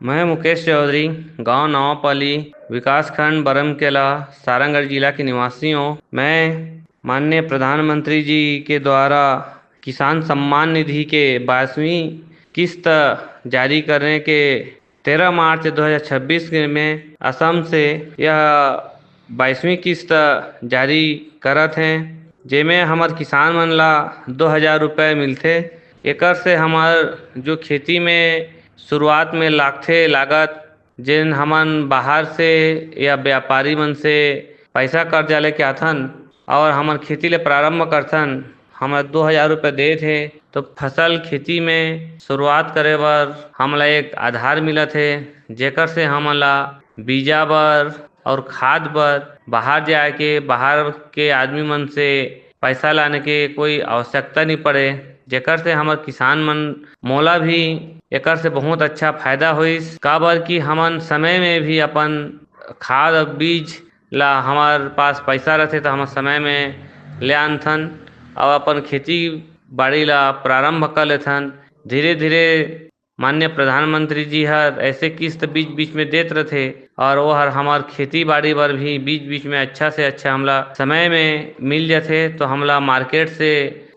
मैं मुकेश चौधरी, गांव नवापल्ली, विकासखंड बरमकेला, सारंगढ़ जिला के निवासी हूँ। मैं माननीय प्रधानमंत्री जी के द्वारा किसान सम्मान निधि के 22वीं किस्त जारी करने के 13 मार्च 2026 में असम से यह 22वीं किस्त जारी करत हैं, जेमे हमर किसान मन ला 2,000 रुपये मिलथे। एकर से हमार जो खेती में शुरुआत में लागथे लागत, जेन हमन बाहर से या व्यापारी मन से पैसा कर्जा लेके आथन और हमन खेती ले प्रारंभ करथन, हमला 2,000 रुपये दे थे। तो फसल खेती में शुरुआत करे बर हमला एक आधार मिलत है, जेकर से हमला बीजा बर और खाद बर बाहर के आदमी मन से पैसा लाने के कोई आवश्यकता नहीं पड़े। जेकर से हमर किसान मन मोला भी एकर से बहुत अच्छा फायदा होइस, काबर कि हमन समय में भी अपन खाद और बीज ला हमार पास पैसा रहथे तो हम समय में ले आनथन और अपन खेती बाड़ी ला प्रारंभ कर लेथन। धीरे धीरे माननीय प्रधानमंत्री जी हर ऐसे किस्त बीच बीच में देत रहथे और वो हर हमार खेती बाड़ी बर भी बीच बीच में अच्छा से अच्छा हमला समय में मिल जाथे, तो हमला मार्केट से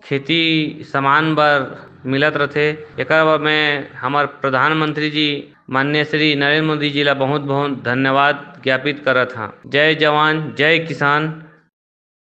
खेती सामान बर मिलत रहथे। एकर बर मैं हमार प्रधानमंत्री जी माननीय श्री नरेंद्र मोदी जी ला बहुत बहुत धन्यवाद ज्ञापित करत हाँ। जय जवान जय किसान।